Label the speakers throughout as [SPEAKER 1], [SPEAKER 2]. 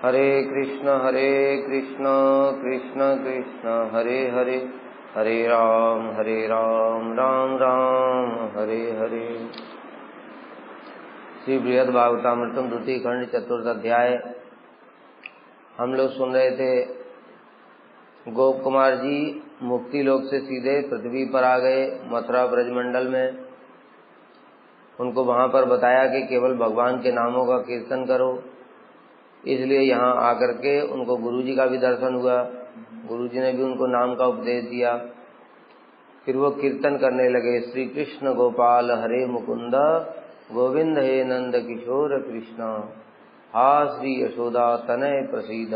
[SPEAKER 1] हरे कृष्ण कृष्ण कृष्ण हरे हरे, हरे राम राम राम हरे हरे। श्री बृहद भागवतामृतम द्वितीय खंड चतुर्थ अध्याय। हम लोग सुन रहे थे गोप कुमार जी मुक्ति लोक से सीधे पृथ्वी पर आ गए मथुरा ब्रजमंडल में। उनको वहां पर बताया कि केवल भगवान के नामों का कीर्तन करो, इसलिए यहाँ आकर के उनको गुरु जी का भी दर्शन हुआ। गुरु जी ने भी उनको नाम का उपदेश दिया। फिर वो कीर्तन करने लगे, श्री कृष्ण गोपाल हरे मुकुंद गोविंद हे नंद किशोर कृष्ण, हा श्री यशोदा तनय प्रसीद,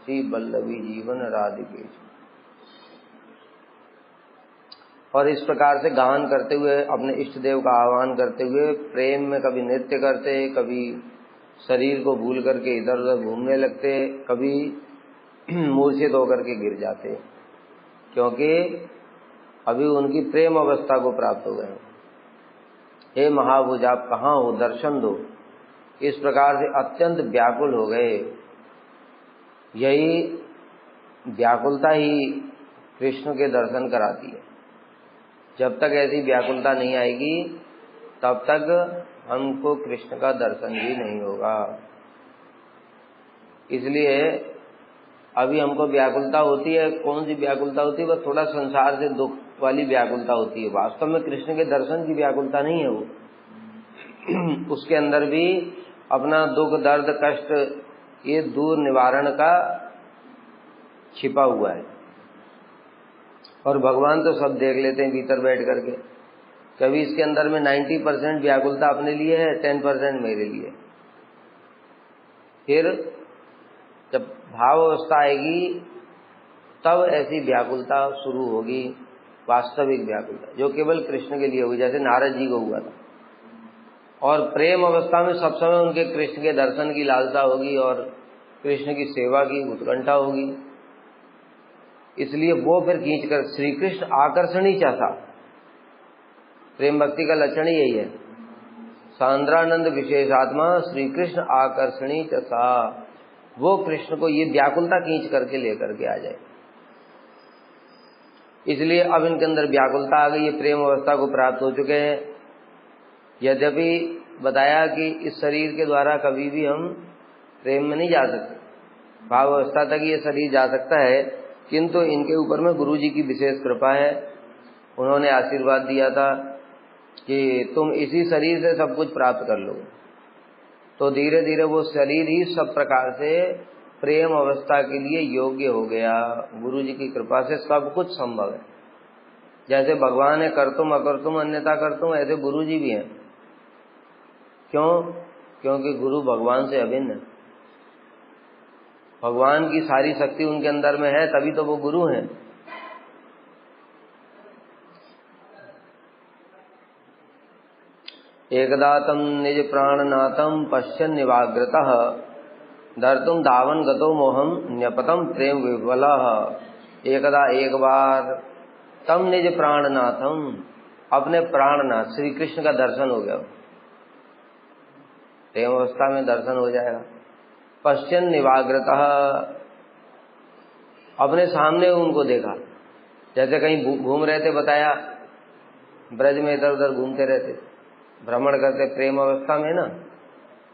[SPEAKER 1] श्री वल्लभी जीवन राधिके। और इस प्रकार से गान करते हुए अपने इष्ट देव का आह्वान करते हुए प्रेम में कभी नृत्य करते, कभी शरीर को भूल करके इधर उधर घूमने लगते, कभी मूर्छित होकर के गिर जाते, क्योंकि अभी उनकी प्रेम अवस्था को प्राप्त हो गए। हे महाभुज आप कहाँ हो, दर्शन दो। इस प्रकार से अत्यंत व्याकुल हो गए। यही व्याकुलता ही कृष्ण के दर्शन कराती है। जब तक ऐसी व्याकुलता नहीं आएगी तब तक हमको कृष्ण का दर्शन भी नहीं होगा। इसलिए अभी हमको व्याकुलता होती है। कौन सी व्याकुलता होती है? बस थोड़ा संसार से दुख वाली व्याकुलता होती है। वास्तव में कृष्ण के दर्शन की व्याकुलता नहीं है वो। उसके अंदर भी अपना दुख दर्द कष्ट ये दूर निवारण का छिपा हुआ है। और भगवान तो सब देख लेते हैं भीतर बैठ करके। कभी इसके अंदर में 90% व्याकुलता अपने लिए है, 10% मेरे लिए। फिर जब भाव अवस्था आएगी तब ऐसी व्याकुलता शुरू होगी, वास्तविक व्याकुलता जो केवल कृष्ण के लिए होगी, जैसे नारद जी को हुआ था। और प्रेम अवस्था में सब समय उनके कृष्ण के दर्शन की लालसा होगी और कृष्ण की सेवा की उत्कंठा होगी। इसलिए वो फिर खींचकर श्री कृष्ण आकर्षण ही चाहता। प्रेम भक्ति का लक्षण ही यही है। सांद्रानंद विशेषात्मा श्री कृष्ण आकर्षणी चसा। वो कृष्ण को ये व्याकुलता खींच करके लेकर के आ जाए। इसलिए अब इनके अंदर व्याकुलता आ गई, ये प्रेम अवस्था को प्राप्त हो चुके हैं। यद्यपि बताया कि इस शरीर के द्वारा कभी भी हम प्रेम में नहीं जा सकते, भाव अवस्था तक ये शरीर जा सकता है, किंतु इनके ऊपर में गुरु जी की विशेष कृपा है। उन्होंने आशीर्वाद दिया था कि तुम इसी शरीर से सब कुछ प्राप्त कर लो। तो धीरे धीरे वो शरीर ही सब प्रकार से प्रेम अवस्था के लिए योग्य हो गया। गुरु जी की कृपा से सब कुछ संभव है। जैसे भगवान है करतुम अकर्तुम अन्यथा करतुम, ऐसे गुरु जी भी हैं। क्यों? क्योंकि गुरु भगवान से अभिन्न है। भगवान की सारी शक्ति उनके अंदर में है, तभी तो वो गुरु हैं। एकदा तम निज प्राणनाथम पश्यन् निवाग्रतः, धर्तुम धावन गतो मोहम न्यपतम प्रेम विह्वलः। एकदा एक बार तम निज प्राणनाथम, अपने प्राणनाथ श्री कृष्ण का दर्शन हो गया। प्रेम अवस्था में दर्शन हो जाएगा। पश्यन् निवाग्रतः, अपने सामने उनको देखा। जैसे कहीं घूम रहे थे, बताया ब्रज में इधर उधर घूमते रहते, भ्रमण करते प्रेम अवस्था में ना।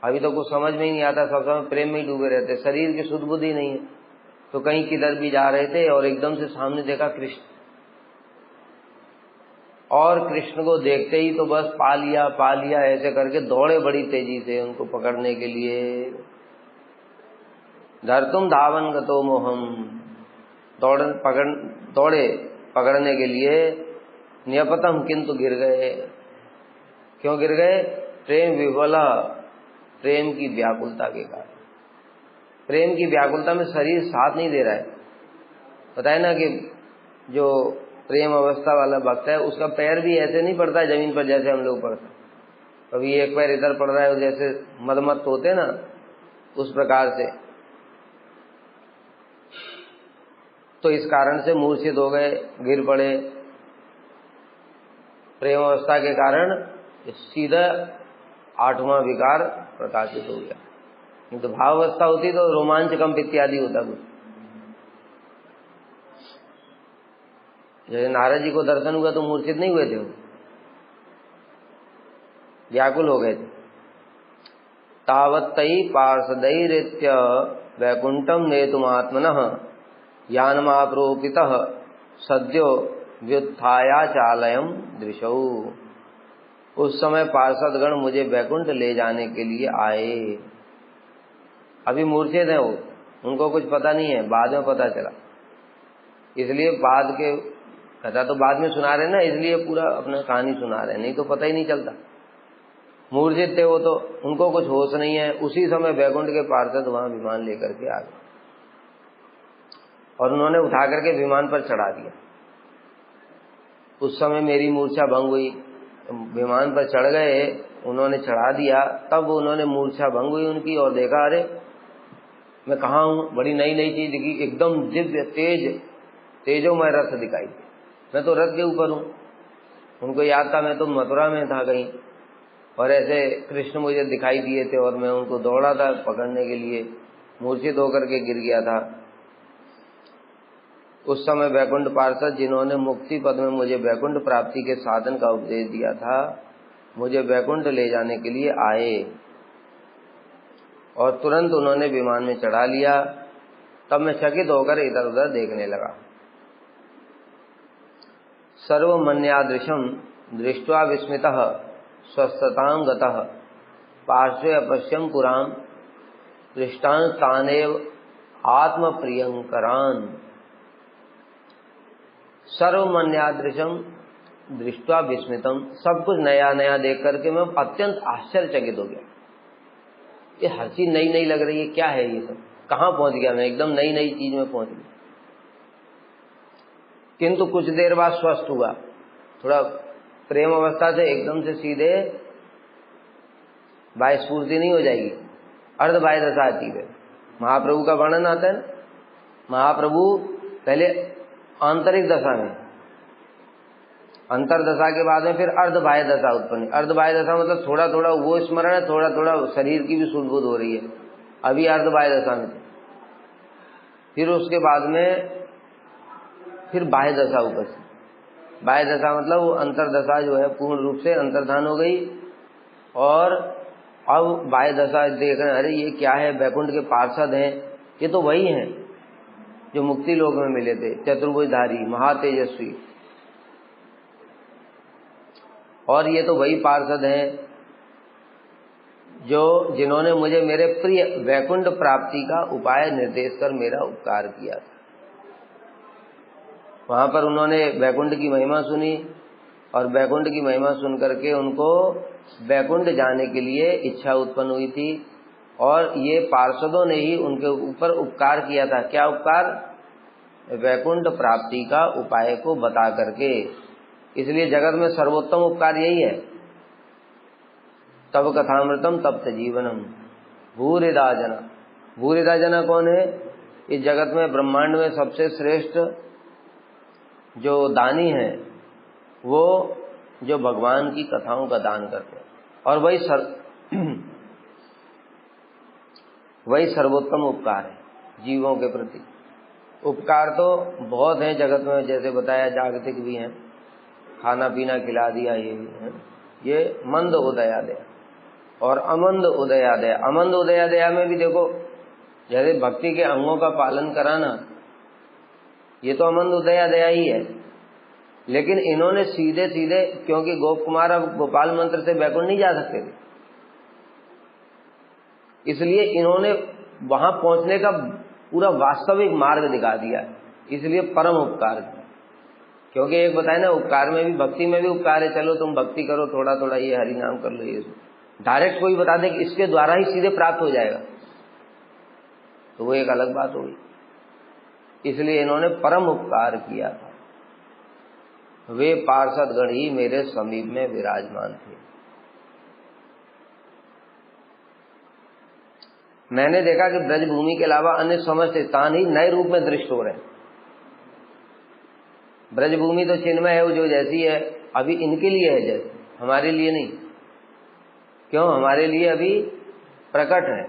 [SPEAKER 1] अभी तो कुछ समझ में ही नहीं आता, सब समय प्रेम में ही डूबे रहते, शरीर की शुद्ध बुद्धि नहीं है। तो कहीं किधर भी जा रहे थे और एकदम से सामने देखा कृष्ण, और कृष्ण को देखते ही तो बस पा लिया ऐसे करके दौड़े बड़ी तेजी से उनको पकड़ने के लिए। धर्तुम धावन गतो मोहम, दौड़े पकड़ने के लिए। न्यपतम, किंतु गिर गए। क्यों गिर गए? प्रेम विह्वला, प्रेम की व्याकुलता के कारण। प्रेम की व्याकुलता में शरीर साथ नहीं दे रहा है। बताए ना कि जो प्रेम अवस्था वाला भक्त है उसका पैर भी ऐसे नहीं पड़ता है जमीन पर जैसे हम लोग पड़ते। कभी एक पैर इधर पड़ रहा है, जैसे मदमस्त होते ना, उस प्रकार से। तो इस कारण से मूर्छित हो गए, गिर पड़े। प्रेम अवस्था के कारण सीधा 8वां विकार प्रकाशित हो गया। तो भाव अवस्था होती तो रोमांच कंप इत्यादि होता कुछ। जैसे नारद जी को दर्शन हुआ तो मूर्छित नहीं हुए थे, वो व्याकुल हो गए थे। तावत्तई पार्षदैरित्य वैकुंठम नेतुमात्मनः यानमाप्रोपितः सद्यो व्युत्थायाचालयम् दृशौ। उस समय पार्षदगण मुझे वैकुंठ ले जाने के लिए आए। अभी मूर्छित हैं वो, उनको कुछ पता नहीं है, बाद में पता चला। इसलिए बाद के कथा तो बाद में सुना रहे ना, इसलिए पूरा अपना कहानी सुना रहे, नहीं तो पता ही नहीं चलता। मूर्छित थे वो, तो उनको कुछ होश नहीं है। उसी समय वैकुंठ के पार्षद वहां विमान लेकर के आ गए और उन्होंने उठा करके विमान पर चढ़ा दिया। उस समय मेरी मूर्छा भंग हुई, विमान पर चढ़ गए, उन्होंने चढ़ा दिया, तब उन्होंने मूर्छा भंग हुई उनकी और देखा अरे मैं कहाँ हूँ, बड़ी नई नई चीज दिखी, एकदम दिव्य तेजोमय रथ दिखाई, मैं तो रथ के ऊपर हूँ। उनको याद था मैं तो मथुरा में था कहीं, और ऐसे कृष्ण मुझे दिखाई दिए थे और मैं उनको दौड़ा था पकड़ने के लिए, मूर्छित होकर के गिर गया था। उस समय वैकुंठ पार्षद जिन्होंने मुक्ति पद में मुझे वैकुंठ प्राप्ति के साधन का उपदेश दिया था, मुझे वैकुंठ ले जाने के लिए आए और तुरंत उन्होंने विमान में चढ़ा लिया। तब मैं चकित होकर इधर उधर देखने लगा। सर्वमन्यादृशम दृष्ट्वा विस्मितः स्वस्थतां गतः पार्श्वे अपश्यम पुरां दृष्टान तानेव आत्मप्रियंकरान्। सर्वमन्यादृशम दृष्ट्वा विस्मितम, सब कुछ नया नया देख करके मैं अत्यंत आश्चर्यचकित हो गया। ये हर चीज नई नई लग रही है, क्या है ये सब, कहाँ पहुंच गया मैं, एकदम नई नई चीज में पहुंच गया। किंतु कुछ देर बाद स्वस्थ हुआ, थोड़ा प्रेम अवस्था से एकदम से सीधे बाह्य स्फूर्ति नहीं हो जाएगी, अर्ध बाह्य दशा आती है। महाप्रभु का वर्णन आता है ना, महाप्रभु पहले आंतरिक दशा में, अंतर दशा के बाद में फिर अर्ध बाह्य दशा उत्पन्न। अर्ध बाह्य दशा मतलब थोड़ा थोड़ा वो स्मरण है, थोड़ा थोड़ा शरीर की भी सुध-बुध हो रही है, अभी अर्ध बाह्य दशा में। फिर उसके बाद में फिर बाह्य दशा उपस्थित। बाह्य दशा मतलब वो अंतर दशा जो है पूर्ण रूप से अंतर्धान हो गई, और अब बाह्य दशा देख रहे हैं, अरे ये क्या है, वैकुंठ के पार्षद हैं, ये तो वही हैं जो मुक्ति लोक में मिले थे, चतुर्भुजधारी महातेजस्वी, और ये तो वही पार्षद हैं जो जिन्होंने मुझे मेरे प्रिय वैकुंठ प्राप्ति का उपाय निर्देश कर मेरा उपकार किया। वहां पर उन्होंने वैकुंठ की महिमा सुनी, और वैकुंठ की महिमा सुन करके उनको वैकुंठ जाने के लिए इच्छा उत्पन्न हुई थी, और ये पार्षदों ने ही उनके ऊपर उपकार किया था। क्या उपकार? वैकुंठ प्राप्ति का उपाय को बता करके। इसलिए जगत में सर्वोत्तम उपकार यही है। तब कथामृतम तप्त जीवनम भूरिदा जना। भूरिदा जना कौन है? इस जगत में ब्रह्मांड में सबसे श्रेष्ठ जो दानी है वो जो भगवान की कथाओं का दान करते हैं, और वही सर्वोत्तम उपकार है जीवों के प्रति। उपकार तो बहुत हैं जगत में, जैसे बताया जागतिक भी हैं, खाना पीना खिला दिया, ये भी है, ये मंद उदयादया और अमंद उदयादया। अमंद उदयादया में भी देखो, जैसे भक्ति के अंगों का पालन कराना, ये तो अमंद उदयादया ही है। लेकिन इन्होंने सीधे सीधे, क्योंकि गोप कुमार अब गोपाल मंत्र से वैकुंठ नहीं जा सकते थे, इसलिए इन्होंने वहां पहुंचने का पूरा वास्तविक मार्ग दिखा दिया, इसलिए परम उपकार किया। क्योंकि एक बताए ना, उपकार में भी, भक्ति में भी उपकार है, चलो तुम भक्ति करो थोड़ा थोड़ा, ये हरि नाम कर लो, ये डायरेक्ट कोई बता दे कि इसके द्वारा ही सीधे प्राप्त हो जाएगा, तो वो एक अलग बात होगी। इसलिए इन्होंने परम उपकार किया था। वे पार्षदगण ही मेरे समीप में विराजमान थे। मैंने देखा कि ब्रजभूमि के अलावा अन्य समस्त स्थान ही नए रूप में दृष्ट हो रहे हैं। ब्रजभूमि तो चिन्मय है, वो जो जैसी है अभी इनके लिए है जैसे, हमारे लिए नहीं। क्यों? हमारे लिए अभी प्रकट है,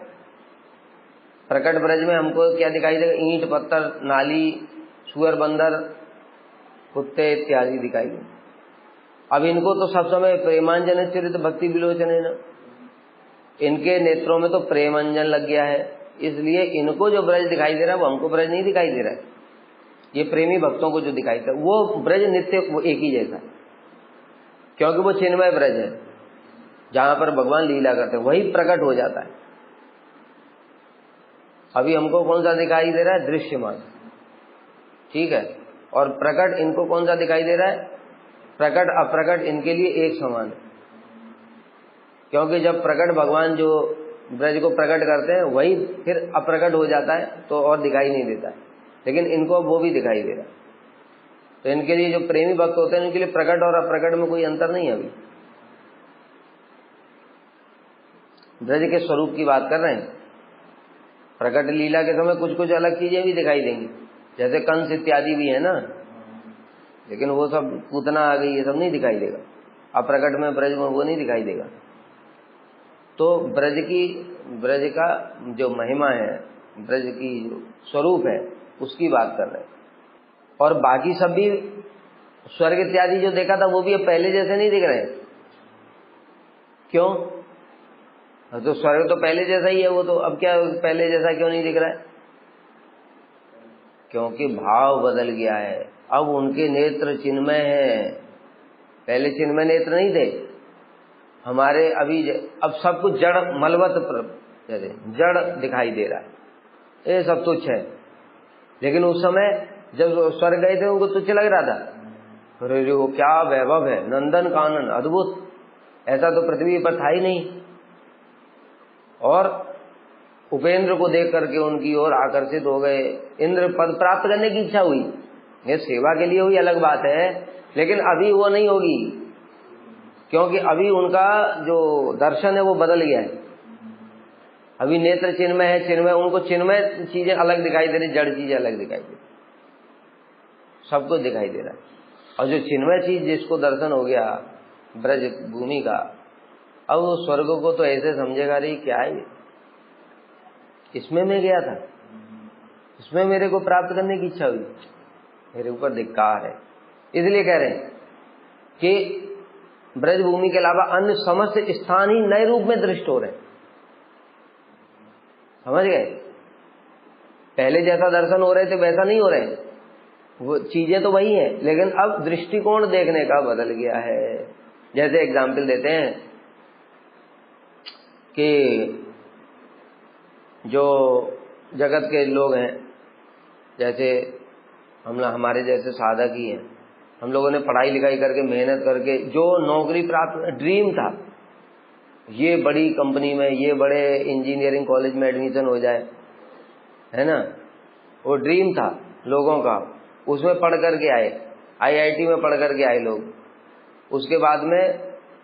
[SPEAKER 1] प्रकट ब्रज में हमको क्या दिखाई देगा? ईंट पत्थर, नाली, सुअर बंदर, कुत्ते इत्यादि दिखाई देंगे। अब इनको तो सब समय प्रेमांजन चरित भक्ति विलोचन है ना, इनके नेत्रों में तो प्रेमांजन लग गया है, इसलिए इनको जो ब्रज दिखाई दे रहा है वो हमको ब्रज नहीं दिखाई दे रहा है। ये प्रेमी भक्तों को जो दिखाई दे वो ब्रज नित्य वो एक ही जैसा, क्योंकि वो चिन्मय ब्रज है जहां पर भगवान लीला करते हैं, वही प्रकट हो जाता है। अभी हमको कौन सा दिखाई दे रहा है? दृश्यमान, ठीक है। और प्रकट इनको कौन सा दिखाई दे रहा है? प्रकट अप्रकट इनके लिए एक समान है, क्योंकि जब प्रकट भगवान जो ब्रज को प्रकट करते हैं वही फिर अप्रकट हो जाता है तो और दिखाई नहीं देता है, लेकिन इनको वो भी दिखाई दे रहा है। तो इनके लिए जो प्रेमी भक्त होते हैं उनके लिए प्रकट और अप्रकट में कोई अंतर नहीं है। अभी ब्रज के स्वरूप की बात कर रहे हैं। प्रकट लीला के समय कुछ कुछ अलग चीजें भी दिखाई देंगी, जैसे कंस इत्यादि भी है ना, लेकिन वो सब पूतना आ गई, ये सब नहीं दिखाई देगा। अप्रकट में ब्रज में वो नहीं दिखाई देगा। तो ब्रज का जो महिमा है, ब्रज की जो स्वरूप है उसकी बात कर रहे हैं। और बाकी सब भी स्वर्ग इत्यादि जो देखा था वो भी अब पहले जैसे नहीं दिख रहे। क्यों? तो स्वर्ग तो पहले जैसा ही है, वो तो अब क्या पहले जैसा क्यों नहीं दिख रहा है? क्योंकि भाव बदल गया है। अब उनके नेत्र चिन्मय हैं, पहले चिन्मय नेत्र नहीं थे हमारे। अभी अब सब कुछ जड़ मलवत जड़ दिखाई दे रहा है, ये सब तुच्छ है। लेकिन उस समय जब स्वर्ग गए थे उनको तुच्छ लग रहा था। अरे वो क्या वैभव है, नंदन कानन अद्भुत, ऐसा तो पृथ्वी पर था ही नहीं। और उपेंद्र को देख करके उनकी ओर आकर्षित हो गए, इंद्र पद प्राप्त करने की इच्छा हुई। ये सेवा के लिए हुई अलग बात है, लेकिन अभी वो नहीं होगी, क्योंकि अभी उनका जो दर्शन है वो बदल गया है। अभी नेत्र चिन्मय है, चिन्मय उनको चिन्मय चीजें अलग दिखाई दे रही, जड़ चीजें अलग दिखाई दे रही, सब कुछ दिखाई दे रहा है। और जो चिन्मय चीज जिसको दर्शन हो गया ब्रज भूमि का, अब वो स्वर्ग को तो ऐसे समझेगा रही क्या है, इसमें मैं गया था, इसमें मेरे को प्राप्त करने की इच्छा हुई, मेरे ऊपर धिक्कार है। इसलिए कह रहे हैं कि ब्रज भूमि के अलावा अन्य समस्त स्थान ही नए रूप में दृष्ट हो रहे हैं। समझ गए? पहले जैसा दर्शन हो रहे थे वैसा नहीं हो रहे, वो चीजें तो वही हैं, लेकिन अब दृष्टिकोण देखने का बदल गया है। जैसे एग्जाम्पल देते हैं कि जो जगत के लोग हैं, जैसे हमारे जैसे साधक ही हैं, हम लोगों ने पढ़ाई लिखाई करके मेहनत करके जो नौकरी प्राप्त, ड्रीम था ये बड़ी कंपनी में, ये बड़े इंजीनियरिंग कॉलेज में एडमिशन हो जाए, है ना, वो ड्रीम था लोगों का। उसमें पढ़ करके आए, IIT में पढ़ करके आए लोग। उसके बाद में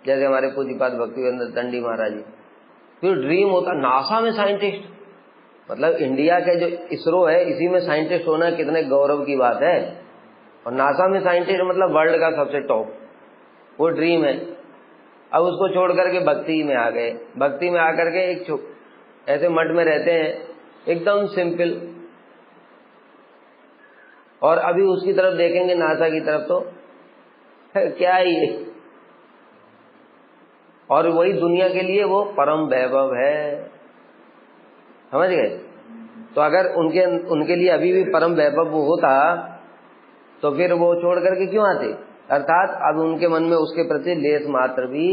[SPEAKER 1] जैसे हमारे पूज्यपाद भक्तिवेंद्र दंडी महाराज जी, फिर ड्रीम होता नासा में साइंटिस्ट, मतलब इंडिया के जो इसरो है इसी में साइंटिस्ट होना कितने गौरव की बात है। और नासा में साइंटिस्ट मतलब वर्ल्ड का सबसे टॉप, वो ड्रीम है। अब उसको छोड़ करके भक्ति में आ गए, भक्ति में आकर के एक ऐसे मठ में रहते हैं एकदम सिंपल, और अभी उसकी तरफ देखेंगे नासा की तरफ तो क्या है ये, और वही दुनिया के लिए वो परम वैभव है। समझ गए? तो अगर उनके लिए अभी भी परम वैभव होता तो फिर वो छोड़ करके क्यों आते? अर्थात अब उनके मन में उसके प्रति लेस मात्र भी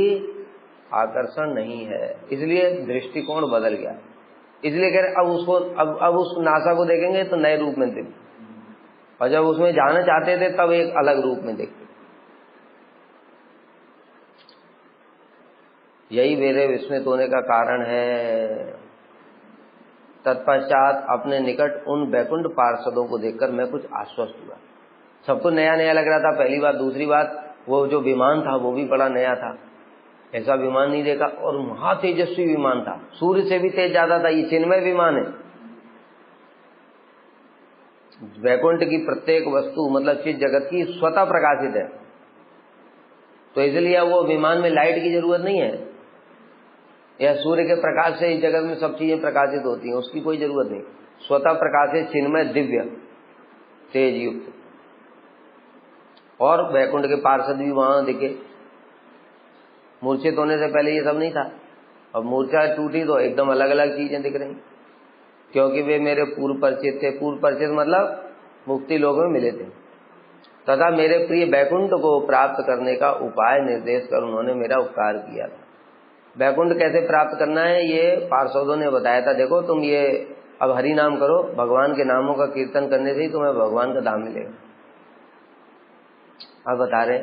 [SPEAKER 1] आकर्षण नहीं है, इसलिए दृष्टिकोण बदल गया। इसलिए कह रहे अब उस नासा को देखेंगे तो नए रूप में देखेंगे, और जब उसमें जाना चाहते थे तब एक अलग रूप में देखते। यही मेरे विस्मित होने का कारण है। तत्पश्चात अपने निकट उन वैकुंठ पार्षदों को देखकर मैं कुछ आश्वस्त हुआ। सबको नया नया लग रहा था, पहली बात। दूसरी बात, वो जो विमान था वो भी बड़ा नया था, ऐसा विमान नहीं देखा, और महा तेजस्वी विमान था, सूर्य से भी तेज ज्यादा था। ये चिन्मय विमान है। वैकुंठ की प्रत्येक वस्तु मतलब चित्त जगत की स्वतः प्रकाशित है, तो इसलिए वो विमान में लाइट की जरूरत नहीं है। या सूर्य के प्रकाश से इस जगत में सब चीजें प्रकाशित होती हैं, उसकी कोई जरूरत नहीं। स्वतः प्रकाशित चिन्मय दिव्य तेज युक्त। और वैकुंठ के पार्षद भी वहां दिखे। मूर्छित होने से पहले ये सब नहीं था, अब मूर्छा टूटी तो एकदम अलग अलग चीजें दिख रही, क्योंकि वे मेरे पूर्व परिचित थे। पूर्व परिचित मतलब मुक्ति लोक में मिले थे। तथा मेरे प्रिय वैकुंठ को प्राप्त करने का उपाय निर्देश कर उन्होंने मेरा उपकार किया था। वैकुंठ कैसे प्राप्त करना है ये पार्षदों ने बताया था। देखो तुम ये अब हरि नाम करो, भगवान के नामों का कीर्तन करने से ही तुम्हें भगवान का धाम मिलेगा। अब बता रहे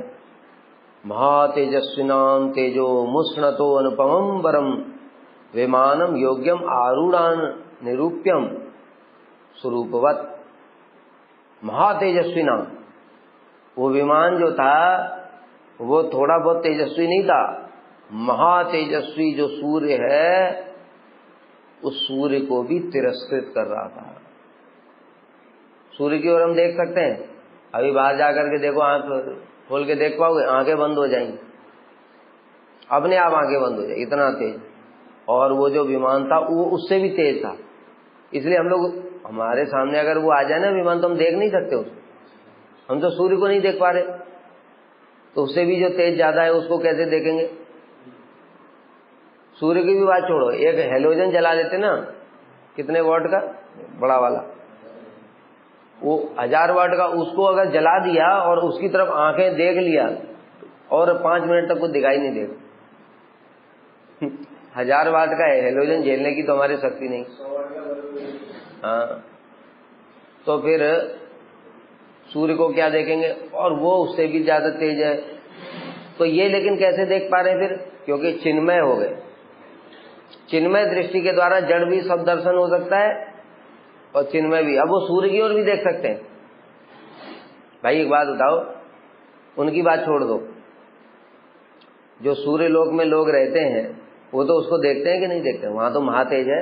[SPEAKER 1] महातेजस्विनाम तेजो मुष्णतो अनुपमं वरम विमानम योग्यम आरूढ़ान निरूप्यम स्वरूपवत। महातेजस्विनाम, वो विमान जो था वो थोड़ा बहुत तेजस्वी नहीं था, महातेजस्वी जो सूर्य है उस सूर्य को भी तिरस्कृत कर रहा था। सूर्य की ओर हम देख सकते हैं, अभी बाहर जाकर के देखो, आंख खोल के देख पाओगे? आंखें बंद हो जाएंगी, अपने आप आंखें बंद हो जाए, इतना तेज। और वो जो विमान था वो उससे भी तेज था। इसलिए हम लोग, हमारे सामने अगर वो आ जाए ना विमान, तो हम देख नहीं सकते उसको। हम तो सूर्य को नहीं देख पा रहे, तो उससे भी जो तेज ज्यादा है उसको कैसे देखेंगे? सूर्य की भी बात छोड़ो, एक हेलोजन जला देते ना, कितने वाट का, बड़ा वाला, वो 1000 वाट का, उसको अगर जला दिया और उसकी तरफ आंखें देख लिया और 5 मिनट तक कुछ दिखाई नहीं देगा। 1000 वाट का हेलोजन झेलने की तो हमारी शक्ति नहीं। हाँ, तो फिर सूर्य को क्या देखेंगे? और वो उससे भी ज्यादा तेज है। तो ये लेकिन कैसे देख पा रहे हैं फिर? क्योंकि चिन्मय हो गए। चिन्मय दृष्टि के द्वारा जड़ भी सब दर्शन हो सकता है और चिन्मय भी। अब वो सूर्य की ओर भी देख सकते हैं। भाई एक बात बताओ, उनकी बात छोड़ दो, जो सूर्य लोक में लोग रहते हैं वो तो उसको देखते हैं कि नहीं देखते? वहां तो महातेज है,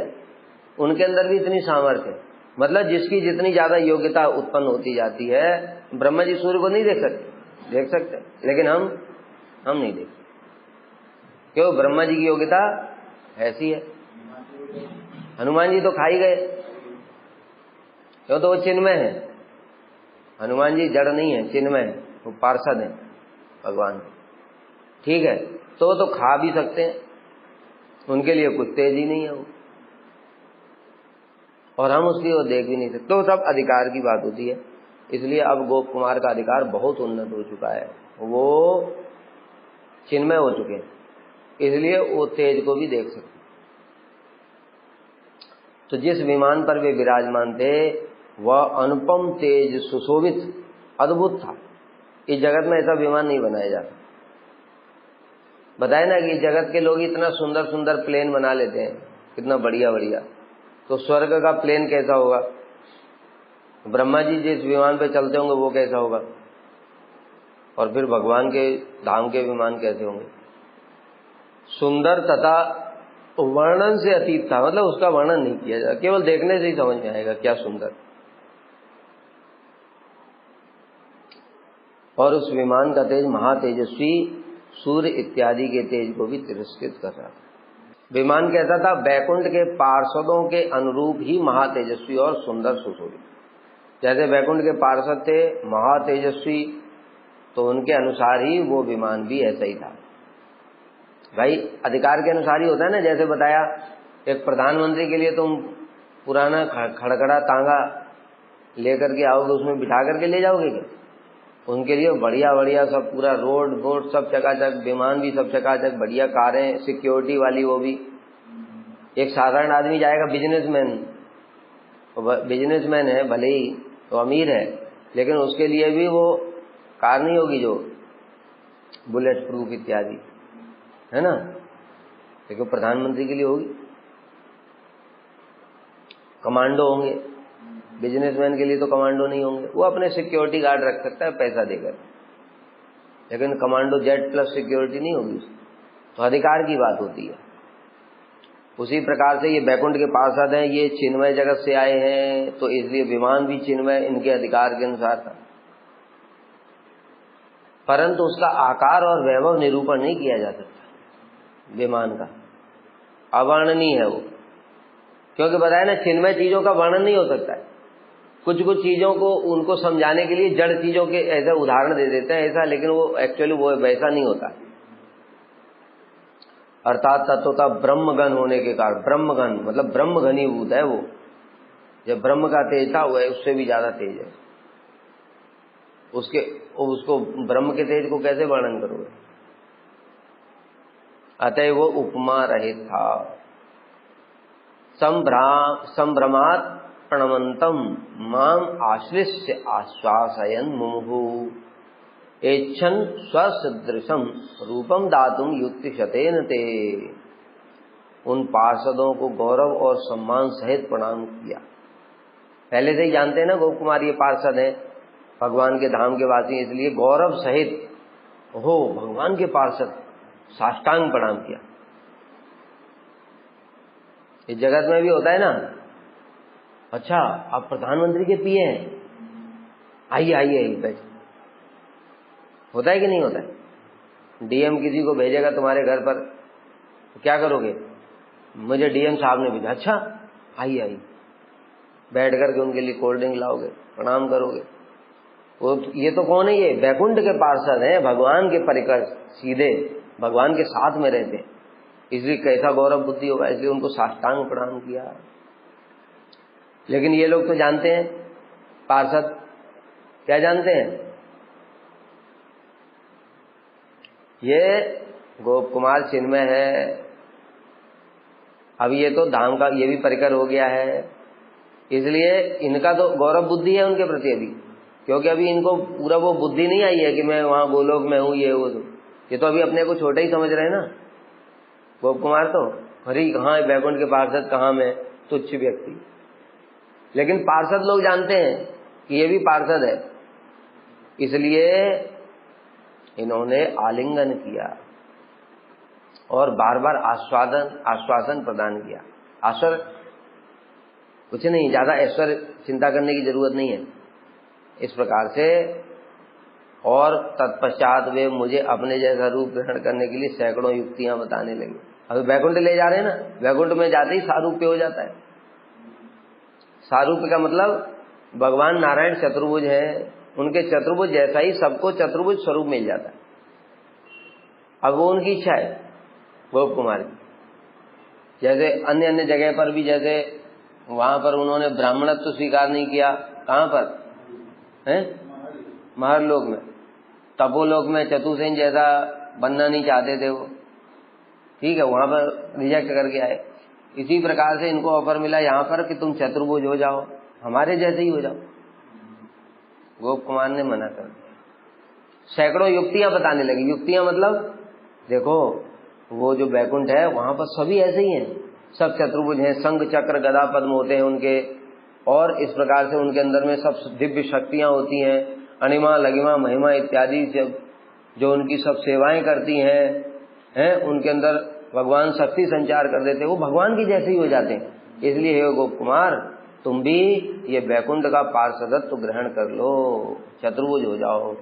[SPEAKER 1] उनके अंदर भी इतनी सामर्थ्य है। मतलब जिसकी जितनी ज्यादा योग्यता उत्पन्न होती जाती है, ब्रह्मा जी सूर्य को नहीं देख सकते, देख सकते, लेकिन हम नहीं देखते। क्यों? ब्रह्मा जी की योग्यता ऐसी है। हनुमान जी तो खा ही गए, क्यों? तो वो चिन्मय है। हनुमान जी जड़ नहीं है, चिन्मय है, वो पार्षद है भगवान। ठीक है, तो खा भी सकते हैं, उनके लिए कुछ तेज ही नहीं है वो, और हम उसकी ओर देख भी नहीं सकते। तो सब अधिकार की बात होती है। इसलिए अब गोप कुमार का अधिकार बहुत उन्नत हो चुका है, वो चिन्मय हो चुके हैं, इसलिए वो तेज को भी देख सकते। तो जिस विमान पर वे विराजमान थे वह अनुपम तेज सुशोभित अद्भुत था। इस जगत में ऐसा विमान नहीं बनाया जाता। बताए ना कि जगत के लोग इतना सुंदर सुंदर प्लेन बना लेते हैं, कितना बढ़िया बढ़िया, तो स्वर्ग का प्लेन कैसा होगा? ब्रह्मा जी जिस विमान पे चलते होंगे वो कैसा होगा? और फिर भगवान के धाम के विमान कैसे होंगे? सुंदर तथा वर्णन से अतीत था, मतलब उसका वर्णन नहीं किया जाता, केवल देखने से ही समझ में आएगा क्या सुंदर। और उस विमान का तेज महातेजस्वी सूर्य इत्यादि के तेज को भी तिरस्कृत कर रहा था। विमान कैसा था? वैकुंठ के पार्षदों के अनुरूप ही महातेजस्वी और सुंदर सुशोभित। जैसे वैकुंठ के पार्षद थे महातेजस्वी, तो उनके अनुसार ही वो विमान भी ऐसा ही था। भाई अधिकार के अनुसार ही होता है ना। जैसे बताया, एक प्रधानमंत्री के लिए तुम पुराना खड़खड़ा तांगा लेकर के आओगे, उसमें बिठा करके ले जाओगे क्या? उनके लिए बढ़िया बढ़िया सब पूरा रोड बोर्ड सब चकाचक, विमान भी सब चकाचक, बढ़िया कारें सिक्योरिटी वाली, वो भी। एक साधारण आदमी जाएगा, बिजनेसमैन है भले ही, तो अमीर है, लेकिन उसके लिए भी वो कार नहीं होगी जो बुलेट प्रूफ इत्यादि, है ना, लेकिन प्रधानमंत्री के लिए होगी। कमांडो होंगे, बिजनेसमैन के लिए तो कमांडो नहीं होंगे, वो अपने सिक्योरिटी गार्ड रख सकता है पैसा देकर, लेकिन कमांडो जेट प्लस सिक्योरिटी नहीं होगी। तो अधिकार की बात होती है। उसी प्रकार से ये वैकुंठ के पार्षद हैं, ये चिन्मय जगत से आए हैं, तो इसलिए विमान भी चिन्मय इनके अधिकार के अनुसार था। परंतु उसका आकार और वैभव निरूपण नहीं किया जा सकता विमान का। अवर्णनीय है वो, क्योंकि बताया ना चिन्मय चीजों का वर्णन नहीं हो सकता है। कुछ कुछ चीजों को उनको समझाने के लिए जड़ चीजों के ऐसे उदाहरण दे देते हैं ऐसा, लेकिन वो एक्चुअली वो वैसा नहीं होता। अर्थात तत्वता ब्रह्मगण होने के कारण, ब्रह्मगण मतलब ब्रह्म घनीभूत है वो, जब ब्रह्म का तेज था वो उससे भी ज्यादा तेज है उसको ब्रह्म के तेज को कैसे वर्णन करोगे। अतः वो उपमा रहित था। संभ्रमात् प्रणमंतम माम आश्लिष्य आश्वासयन मुमुहु एच्छन स्वसदृशम रूपम दातुम युक्तिशतेन ते। उन पार्षदों को गौरव और सम्मान सहित प्रणाम किया। पहले से ही जानते हैं ना गोप कुमार ये पार्षद हैं, भगवान के धाम के वासी, इसलिए गौरव सहित हो भगवान के पार्षद, साष्टांग प्रणाम किया। इस जगत में भी होता है ना, अच्छा आप प्रधानमंत्री के पिए हैं, आइए आइए आइए बैठिए, होता है कि नहीं होता है। डीएम किसी को भेजेगा तुम्हारे घर पर तो क्या करोगे, मुझे डीएम साहब ने भेजा, अच्छा आइए आइए, बैठ करके उनके लिए कोल्ड ड्रिंक लाओगे, प्रणाम करोगे। वो ये तो कौन है, ये वैकुंठ के पार्षद हैं, भगवान के परिकर, सीधे भगवान के साथ में रहते हैं, इसलिए कैसा गौरव बुद्धि होगा, इसलिए उनको साष्टांग प्रणाम किया। लेकिन ये लोग तो जानते हैं, पार्षद क्या जानते हैं, ये गोप कुमार चिन्मय है, अब ये तो धाम का ये भी परिकर हो गया है, इसलिए इनका तो गौरव बुद्धि है उनके प्रति अभी, क्योंकि अभी इनको पूरा वो बुद्धि नहीं आई है कि मैं वहां गोलोक में हूं, ये वो, ये तो अभी अपने को छोटा ही समझ रहे हैं ना गोप कुमार तो, अरे कहाँ वैकुंठ के पार्षद, कहाँ मैं तुच्छ व्यक्ति। लेकिन पार्षद लोग जानते हैं कि ये भी पार्षद है, इसलिए इन्होंने आलिंगन किया और बार बार आश्वासन प्रदान किया। आश्वर कुछ नहीं, ज्यादा ऐश्वर्य चिंता करने की जरूरत नहीं है, इस प्रकार से। और तत्पश्चात वे मुझे अपने जैसा रूप ग्रहण करने के लिए सैकड़ों युक्तियां बताने लगे। अभी वैकुंठ ले जा रहे हैं ना, वैकुंठ में जाते ही सारूप्य हो जाता है। सारूप्य का मतलब भगवान नारायण चतुर्भुज है, उनके चतुर्भुज जैसा ही सबको चतुर्भुज स्वरूप मिल जाता है। अब वो उनकी इच्छा है गोप कुमार की, जैसे अन्य अन्य जगह पर भी, जैसे वहां पर उन्होंने ब्राह्मणत्व तो स्वीकार नहीं किया, कहां पर है, महरलोक में, तपोलोक में चतुर्सेन जैसा बनना नहीं चाहते थे वो, ठीक है, वहां पर रिजेक्ट करके आए। इसी प्रकार से इनको ऑफर मिला यहाँ पर कि तुम चतुर्भुज हो जाओ, हमारे जैसे ही हो जाओ। गोप कुमार ने मना कर दिया, सैकड़ों युक्तियां बताने लगी। युक्तियां मतलब देखो वो जो बैकुंठ है वहां पर सभी ऐसे ही हैं, सब चतुर्भुज हैं, शंख चक्र गदा पद्म होते हैं उनके, और इस प्रकार से उनके अंदर में सब दिव्य शक्तियां होती हैं, अणिमा लगिमा महिमा इत्यादि जो उनकी सब सेवाएं करती हैं, उनके अंदर भगवान शक्ति संचार कर देते हैं, वो भगवान की जैसे ही हो जाते हैं। इसलिए हे गोप कुमार तुम भी ये बैकुंठ का पार्षदत्व ग्रहण कर लो, चतुर्भुज हो जाओ।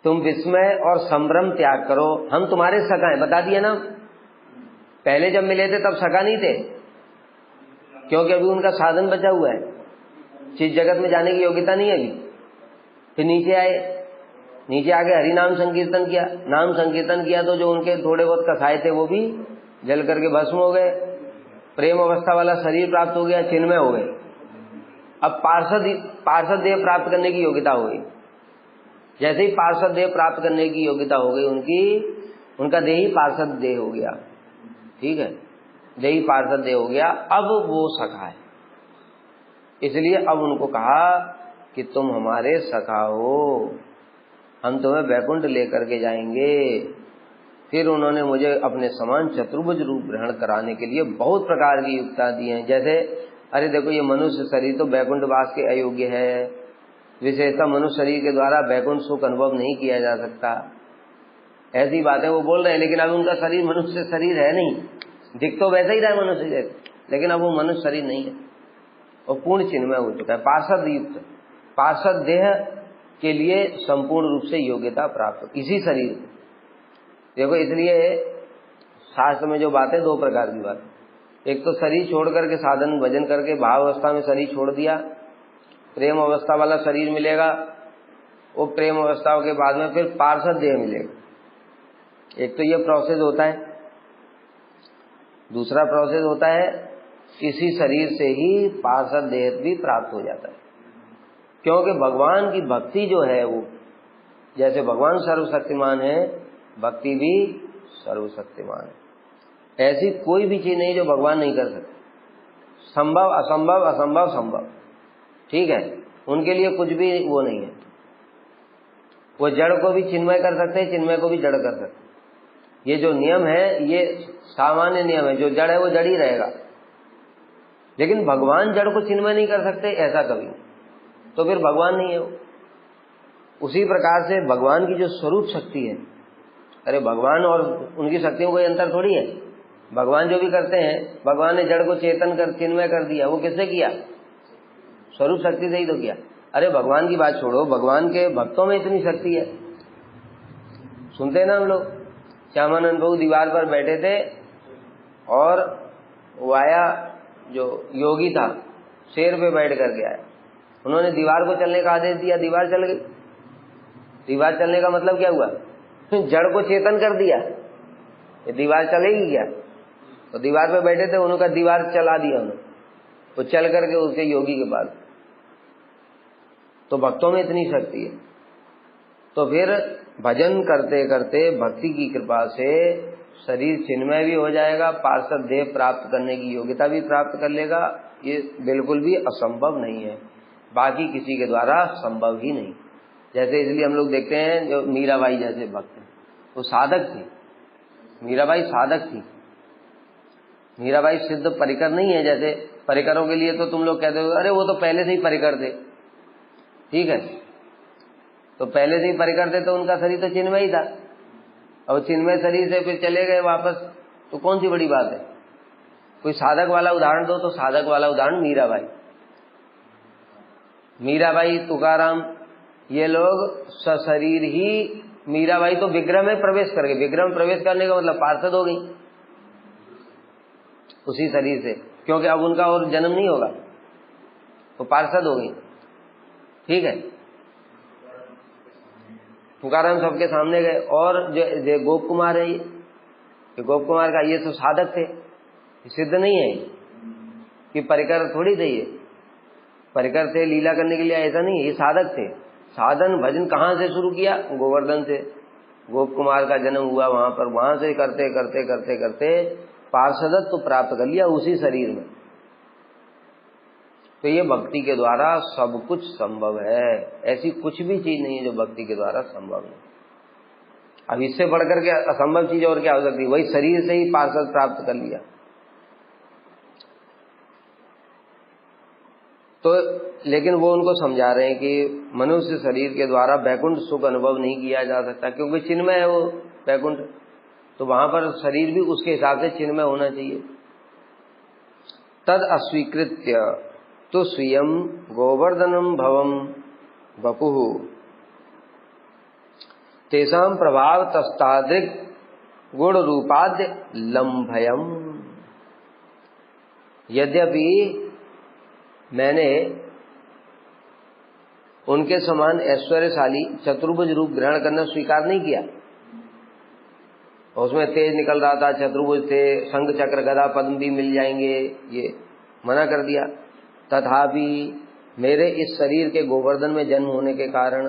[SPEAKER 1] तुम विस्मय और संभ्रम त्याग करो, हम तुम्हारे सखा हैं, बता दिया ना। पहले जब मिले थे तब सखा नहीं थे, क्योंकि अभी उनका साधन बचा हुआ है, जिस जगत में जाने की योग्यता नहीं है अभी। फिर नीचे आए, नीचे आके हरि नाम संकीर्तन किया, नाम संकीर्तन किया तो जो उनके थोड़े बहुत कसाए थे वो भी जल करके भस्म हो गए, प्रेम अवस्था वाला शरीर प्राप्त हो गया, चिन्मय हो गए। अब पार्षद देह प्राप्त करने की योग्यता हो गई। जैसे ही पार्षद देह प्राप्त करने की योग्यता हो गई उनका देह ही पार्षद देह हो गया, ठीक है, देही पार्षद देह हो गया। अब वो सखा है, इसलिए अब उनको कहा कि तुम हमारे सखा हो, हम तुम्हें वैकुंठ लेकर के जाएंगे। फिर उन्होंने मुझे अपने समान चतुर्भुज रूप ग्रहण कराने के लिए बहुत प्रकार की युक्तियां दी हैं। जैसे अरे देखो ये मनुष्य शरीर तो वैकुंठ वास के अयोग्य है, विशेषता मनुष्य शरीर के द्वारा वैकुंठ सुख अनुभव नहीं किया जा सकता, ऐसी बातें वो बोल रहे हैं। लेकिन अब उनका शरीर मनुष्य शरीर है नहीं, दिख तो वैसा ही रहा है मनुष्य जैसे, लेकिन अब वो मनुष्य शरीर नहीं है और पूर्ण चिन्मय हो चुका है, पार्षद युक्त, पार्षद देह के लिए संपूर्ण रूप से योग्यता प्राप्त इसी शरीर। देखो इसलिए शास्त्र में जो बातें, दो प्रकार की बात, एक तो शरीर छोड़ करके साधन भजन करके भाव अवस्था में शरीर छोड़ दिया, प्रेम अवस्था वाला शरीर मिलेगा, वो प्रेम अवस्था के बाद में फिर पार्षद देह मिलेगा। एक तो ये प्रोसेस होता है। दूसरा प्रोसेस होता है इसी शरीर से ही पार्षद देह भी प्राप्त हो जाता है, क्योंकि भगवान की भक्ति जो है वो, जैसे भगवान सर्वशक्तिमान है, भक्ति भी सर्वशक्तिमान है। ऐसी कोई भी चीज नहीं जो भगवान नहीं कर सकते। संभव असंभव, असंभव संभव, ठीक है, उनके लिए कुछ भी वो नहीं है। वो जड़ को भी चिन्मय कर सकते हैं, चिन्मय को भी जड़ कर सकते हैं। ये जो नियम है ये सामान्य नियम है, जो जड़ है वो जड़ ही रहेगा। लेकिन भगवान जड़ को चिन्मय नहीं कर सकते, ऐसा कभी, तो फिर भगवान नहीं है वो। उसी प्रकार से भगवान की जो स्वरूप शक्ति है, अरे भगवान और उनकी शक्तियों कोई अंतर थोड़ी है। भगवान जो भी करते हैं, भगवान ने जड़ को चेतन कर चिन्मय कर दिया, वो किससे किया? स्वरूप शक्ति से ही तो किया। अरे भगवान की बात छोड़ो, भगवान के भक्तों में इतनी शक्ति है। सुनते हैं ना हम लोग, श्यामानंद प्रभु दीवार पर बैठे थे और वो आया, जो योगी था, शेर पे बैठ करके आया। उन्होंने दीवार को चलने का आदेश दिया, दीवार चल गई। दीवार चलने का मतलब क्या हुआ? जड़ को चेतन कर दिया। ये दीवार चलेगी क्या? तो दीवार पे बैठे थे, उन्होंने दीवार चला दिया उन्होंने, वो चल करके उसके योगी के पास। तो भक्तों में इतनी शक्ति है। तो फिर भजन करते करते भक्ति की कृपा से शरीर चिन्मय भी हो जाएगा, पार्षद देह प्राप्त करने की योग्यता भी प्राप्त कर लेगा। ये बिल्कुल भी असंभव नहीं है, बाकी किसी के द्वारा संभव ही नहीं। जैसे इसलिए हम लोग देखते हैं जो मीराबाई जैसे भक्त हैं, वो साधक थी। मीराबाई साधक थी। मीराबाई सिद्ध परिकर नहीं है। जैसे परिकरों के लिए तो तुम लोग कहते हो अरे वो तो पहले से ही परिकर थे, ठीक है, तो पहले से ही परिकर थे तो उनका शरीर तो चिन्मय ही था। अब चिन्मय शरीर से फिर चले गए वापस, तो कौन सी बड़ी बात है? कोई साधक वाला उदाहरण दो। तो साधक वाला उदाहरण मीराबाई, मीराबाई, तुकाराम, ये लोग सशरीर ही, मीराबाई तो विग्रह में प्रवेश कर गए। विग्रह में प्रवेश करने का मतलब पार्षद हो गई उसी शरीर से, क्योंकि अब उनका और जन्म नहीं होगा, तो पार्षद हो गई, ठीक है। तुकाराम सबके सामने गए। और जो गोप कुमार है, ये गोप कुमार का, ये तो साधक थे, सिद्ध नहीं है कि परिकर थोड़ी थे। ये परिकर थे लीला करने के लिए, ऐसा नहीं है, ये साधक थे। साधन भजन कहाँ से शुरू किया? गोवर्धन से। गोप कुमार का जन्म हुआ वहां पर, वहां से करते करते करते करते पार्षदत्व तो प्राप्त कर लिया उसी शरीर में। तो ये भक्ति के द्वारा सब कुछ संभव है। ऐसी कुछ भी चीज नहीं है जो भक्ति के द्वारा संभव नहीं। अब इससे बढ़कर के असंभव चीज और क्या हो सकती है? वही शरीर से ही पार्षद प्राप्त कर लिया। तो लेकिन वो उनको समझा रहे हैं कि मनुष्य शरीर के द्वारा वैकुंठ सुख अनुभव नहीं किया जा सकता, क्योंकि चिन्मय है वो वैकुंठ, तो वहां पर शरीर भी उसके हिसाब से चिन्मय होना चाहिए। तद अस्वीकृत्य तो स्वयं गोवर्धनम भवम वपुः तेषां प्रभाव तस्तादृक् गुण रूपाद्य लंभयम। यद्यपि मैंने उनके समान ऐश्वर्यशाली चतुर्भुज रूप ग्रहण करना स्वीकार नहीं किया, उसमें तेज निकल रहा था, चतुर्भुज थे, शंख चक्र गदा पद्म भी मिल जाएंगे, ये मना कर दिया। तथापि मेरे इस शरीर के गोवर्धन में जन्म होने के कारण,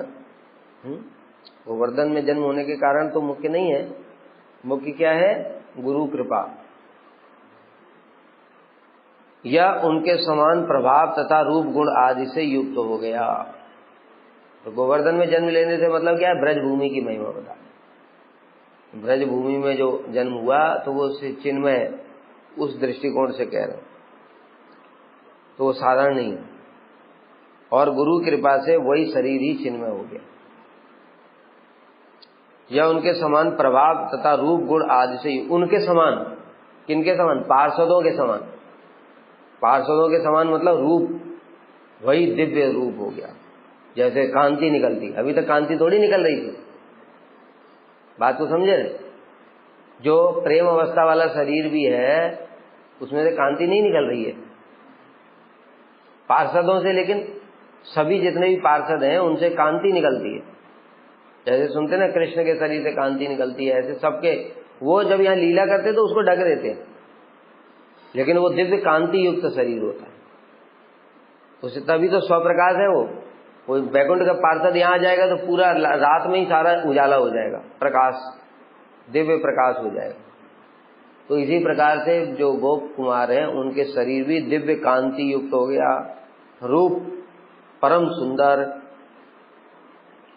[SPEAKER 1] गोवर्धन में जन्म होने के कारण तो मुख्य नहीं है, मुख्य क्या है? गुरु कृपा, या उनके समान प्रभाव तथा रूप गुण आदि से युक्त हो गया। तो गोवर्धन में जन्म लेने से मतलब क्या है? ब्रज भूमि की महिमा बता। ब्रज भूमि में जो जन्म हुआ तो वो चिन्मय, उस दृष्टिकोण से कह रहे, तो वो साधारण नहीं, और गुरु कृपा से वही शरीर ही चिन्मय हो गया। या उनके समान प्रभाव तथा रूप गुण आदि से, उनके समान, किनके समान? पार्षदों के समान। पार्षदों के समान मतलब रूप, वही दिव्य रूप हो गया। जैसे कांति निकलती, अभी तक कांति थोड़ी निकल रही थी, बात को समझे? जो प्रेम अवस्था वाला शरीर भी है उसमें से कांति नहीं निकल रही है पार्षदों से, लेकिन सभी जितने भी पार्षद हैं उनसे कांति निकलती है। जैसे सुनते ना कृष्ण के शरीर से कांति निकलती है, ऐसे सबके वो जब यहाँ लीला करते तो उसको ढक देते हैं, लेकिन वो दिव्य कांति युक्त शरीर होता है, उसे तभी तो स्वप्रकाश है। वो वैकुंठ का पार्षद यहाँ आ जाएगा तो पूरा रात में ही सारा उजाला हो जाएगा, प्रकाश, दिव्य प्रकाश हो जाएगा। तो इसी प्रकार से जो गोप कुमार हैं उनके शरीर भी दिव्य कांति युक्त हो गया, रूप परम सुंदर,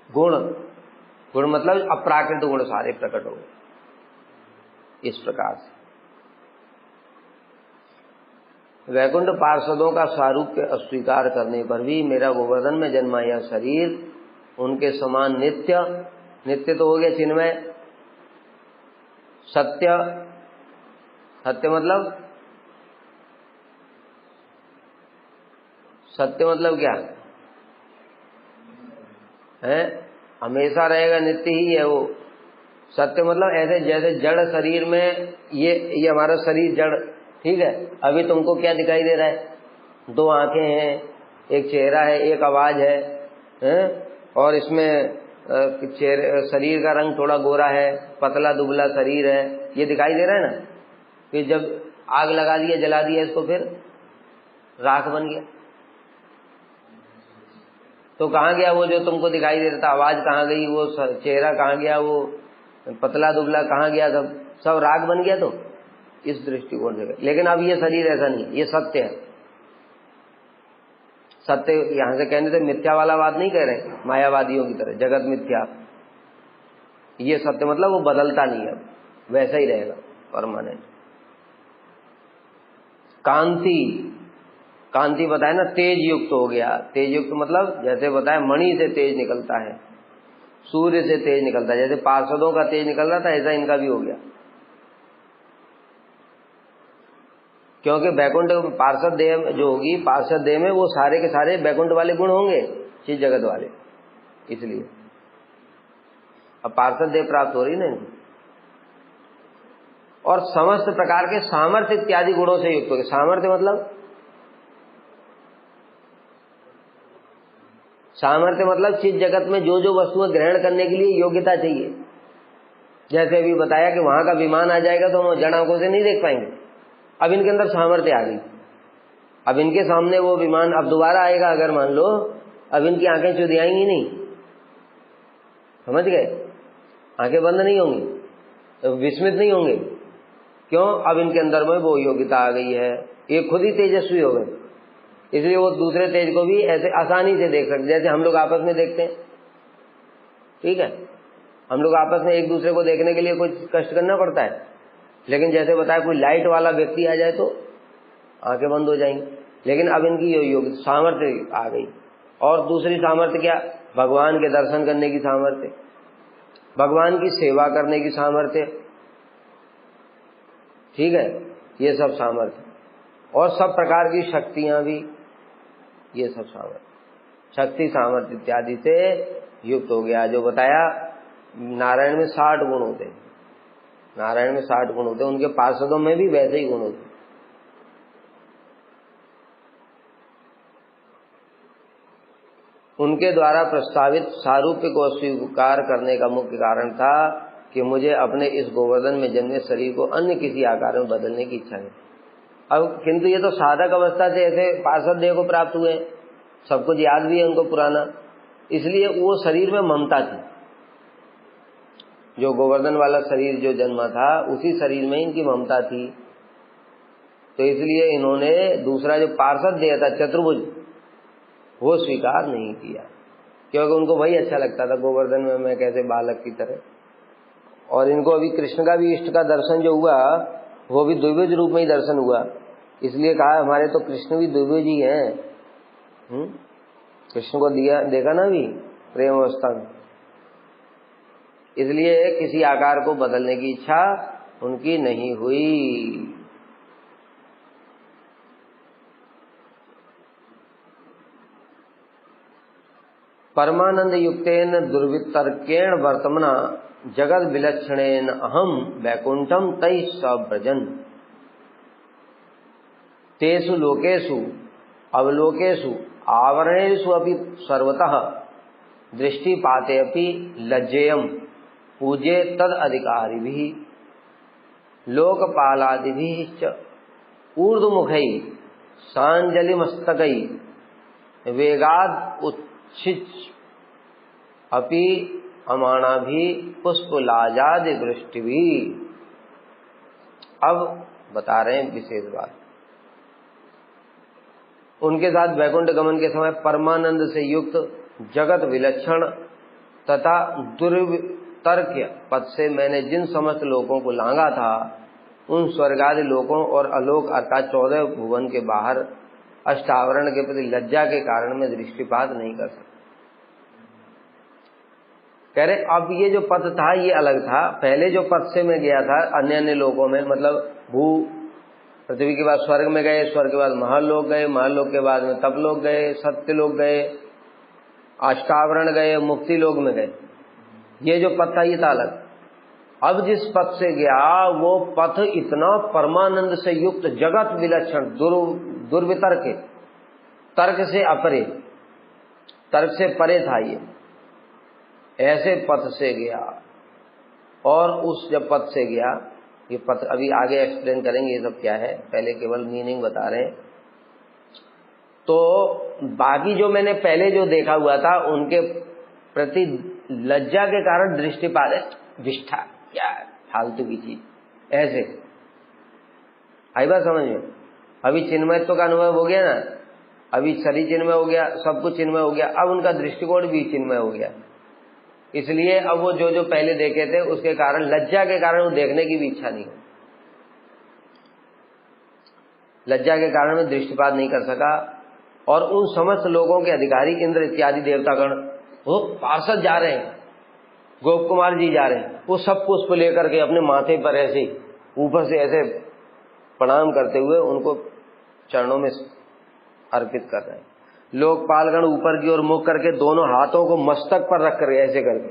[SPEAKER 1] गुण, गुण मतलब अप्राकृत गुण सारे प्रकट हो गए। इस प्रकार से वैकुंठ पार्षदों का स्वरूप अस्वीकार करने पर भी मेरा गोवर्धन में जन्मा यह शरीर उनके समान नित्य, नित्य तो हो गया चिन्मय, सत्य, सत्य मतलब, सत्य मतलब क्या है? हमेशा रहेगा, नित्य ही है वो। सत्य मतलब ऐसे जैसे जड़ शरीर में ये हमारा शरीर जड़, ठीक है, अभी तुमको क्या दिखाई दे रहा है? दो आंखें हैं, एक चेहरा है, एक आवाज है? और इसमें शरीर का रंग थोड़ा गोरा है, पतला दुबला शरीर है, ये दिखाई दे रहा है ना। फिर जब आग लगा दिया, जला दिया इसको, फिर राख बन गया। तो कहाँ गया वो जो तुमको दिखाई दे रहा था? आवाज कहाँ गई? वो चेहरा कहाँ गया? वो पतला दुबला कहाँ गया? सब राख बन गया। तो इस दृष्टिकोण से, लेकिन अब ये शरीर ऐसा नहीं, ये सत्य है। सत्य यहां से कहने से मिथ्या वाला बात नहीं कह रहे, मायावादियों की तरह जगत मिथ्या। ये सत्य मतलब वो बदलता नहीं है, वैसा ही रहेगा, परमानेंट। कांति, कांति बताया ना, तेज युक्त हो गया। तेज युक्त मतलब जैसे बताया मणि से तेज निकलता है, सूर्य से तेज निकलता है, जैसे पार्षदों का तेज निकल रहा था ऐसा इनका भी हो गया। क्योंकि बैकुंठ पार्षद देह जो होगी, पार्षद देह में वो सारे के सारे बैकुंठ वाले गुण होंगे, चिज जगत वाले, इसलिए अब पार्षद देह प्राप्त हो रही ना। और समस्त प्रकार के सामर्थ्य इत्यादि गुणों से युक्त हो गए। सामर्थ्य मतलब, सामर्थ्य मतलब चिज जगत में जो जो वस्तुएं ग्रहण करने के लिए योग्यता चाहिए। जैसे अभी बताया कि वहां का विमान आ जाएगा तो हम जड़ आंखों से नहीं देख पाएंगे, अब इनके अंदर सामर्थ्य आ गई। अब इनके सामने वो विमान अब दोबारा आएगा, अगर मान लो, अब इनकी आंखें चुदियाएंगी नहीं, समझ गए? आंखें बंद नहीं होंगी, तो विस्मित नहीं होंगे। क्यों? अब इनके अंदर में वो योग्यता आ गई है, ये खुद ही तेजस्वी हो गए, इसलिए वो दूसरे तेज को भी ऐसे आसानी से देख सकते, जैसे हम लोग आपस में देखते हैं। ठीक है, हम लोग आपस में एक दूसरे को देखने के लिए कुछ कष्ट करना पड़ता है, लेकिन जैसे बताया कोई लाइट वाला व्यक्ति आ जाए तो आंखें बंद हो जाएंगी। लेकिन अब इनकी योग्य सामर्थ्य आ गई। और दूसरी सामर्थ्य क्या? भगवान के दर्शन करने की सामर्थ्य, भगवान की सेवा करने की सामर्थ्य, ठीक है, ये सब सामर्थ्य। और सब प्रकार की शक्तियां भी, ये सब सामर्थ्य, शक्ति सामर्थ्य इत्यादि से युक्त हो गया। जो बताया नारायण में 60 गुण होते हैं, नारायण में 60 गुण होते हैं, उनके पार्षदों में भी वैसे ही गुण होते हैं। उनके द्वारा प्रस्तावित सारूप्य को अस्वीकार करने का मुख्य कारण था कि मुझे अपने इस गोवर्धन में जन्मे शरीर को अन्य किसी आकार में बदलने की इच्छा है। अब किंतु ये तो साधक अवस्था से ऐसे पार्षद देह को प्राप्त हुए, सब कुछ याद भी है उनको पुराना, इसलिए वो शरीर में ममता थी। जो गोवर्धन वाला शरीर जो जन्मा था उसी शरीर में इनकी ममता थी, तो इसलिए इन्होंने दूसरा जो पार्षद देह था चतुर्भुज, वो स्वीकार नहीं किया, क्योंकि उनको वही अच्छा लगता था, गोवर्धन में मैं कैसे बालक की तरह। और इनको अभी कृष्ण का भी इष्ट का दर्शन जो हुआ वो भी द्विभुज रूप में ही दर्शन हुआ, इसलिए कहा हमारे तो कृष्ण भी द्विभुज ही हैं। कृष्ण को दिया देखा ना भी प्रेम अवस्था में, इसलिए किसी आकार को बदलने की इच्छा उनकी नहीं हुई। परमानंद युक्तेन दुर्वितर्केण वर्तमना जगद विलक्षणेन अहम वैकुंठम तै सव्रजन तेषु लोकेषु अवलोकेषु आवरणेषु अपि सर्वतः दृष्टिपाते अपि लज्जेयम पूजे तद अधिकारिभिः लोकपालादिभिः च ऊर्ध्वमुखै सांजलिमस्तकै वेगाद उच्छिच अपि अमाणाभि पुष्पलाजादि वृष्टिभि। अब बता रहे हैं विशेष बात। उनके साथ वैकुंठ गमन के समय परमानंद से युक्त जगत विलक्षण तथा दुर्वितर्क्य पद से मैंने जिन समस्त लोगों को लांगा था, उन स्वर्गादि लोकों और अलोक अर्थात 14 भुवन के बाहर अष्टावरण के प्रति लज्जा के कारण मैं दृष्टिपात नहीं कर सकता। कह रहे अब ये जो पथ था ये अलग था। पहले जो पथ से मैं गया था अन्य अन्य लोकों में, मतलब भू पृथ्वी के बाद स्वर्ग में गए, स्वर्ग के बाद महालोक गए, महालोक के बाद में तपलोक गए, सत्यलोक गए, अष्टावरण गए, मुक्ति लोक में गए। ये जो पथ था ये था अलग। अब जिस पथ से गया वो पथ इतना परमानंद से युक्त जगत विलक्षण दुर्वितर्क तर्क से अपरे, तर्क से परे था ये, ऐसे पथ से गया। और उस जब पथ से गया, ये पथ अभी आगे एक्सप्लेन करेंगे ये सब क्या है, पहले केवल मीनिंग बता रहे हैं। तो बाकी जो मैंने पहले जो देखा हुआ था उनके प्रति लज्जा के कारण दृष्टिपात विष्ठा, क्या फालतू की चीज, ऐसे आई बात समझ में। अभी चिन्मयत्व का अनुभव हो गया ना, अभी शरीर चिन्मय हो गया, सब कुछ चिन्मय हो गया, अब उनका दृष्टिकोण भी चिन्मय हो गया। इसलिए अब वो जो जो पहले देखे थे उसके कारण, लज्जा के कारण वो देखने की भी इच्छा नहीं, लज्जा के कारण मैं दृष्टिपात नहीं कर सका। और उन समस्त लोगों के अधिकारी इंद्र इत्यादि देवतागण वो पार्षद जा रहे हैं, गोप कुमार जी जा रहे हैं, वो सब पुष्प लेकर के अपने माथे पर ऐसे ऊपर से ऐसे प्रणाम करते हुए उनको चरणों में अर्पित कर रहे हैं। लोकपालगण ऊपर की ओर मुख करके दोनों हाथों को मस्तक पर रख कर ऐसे करके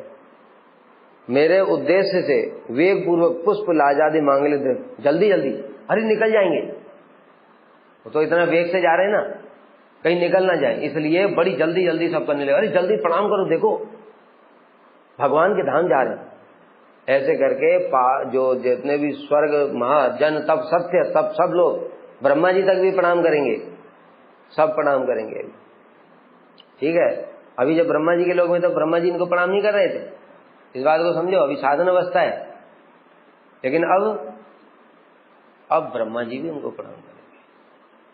[SPEAKER 1] मेरे उद्देश्य से वेग पूर्वक पुष्प लाजादि मांग लेते, जल्दी जल्दी, अरे निकल जाएंगे, वो तो इतना वेग से जा रहे हैं ना, कहीं निकल ना जाए, इसलिए बड़ी जल्दी जल्दी सब करने लगे। अरे जल्दी प्रणाम करो, देखो भगवान के धाम जा रहे हैं। ऐसे करके जो जितने भी स्वर्ग महाजन तब सत्य तब सब लोग, ब्रह्मा जी तक भी प्रणाम करेंगे, सब प्रणाम करेंगे। ठीक है, अभी जब ब्रह्मा जी के लोग में तो ब्रह्मा जी इनको प्रणाम नहीं कर रहे थे, इस बात को समझो, अभी साधन अवस्था है। लेकिन अब ब्रह्मा जी भी उनको प्रणाम करेंगे,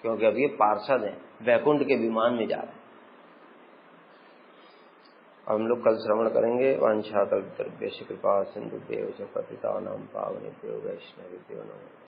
[SPEAKER 1] क्योंकि अब ये पार्षद हैं, वैकुंठ के विमान में जा रहे हैं। हम लोग कल श्रवण करेंगे। वांछा कल्पतरुभ्यश्च कृपा सिंधुभ्यो च पतितानां पावनेभ्यो वैष्णवेभ्यो नमः।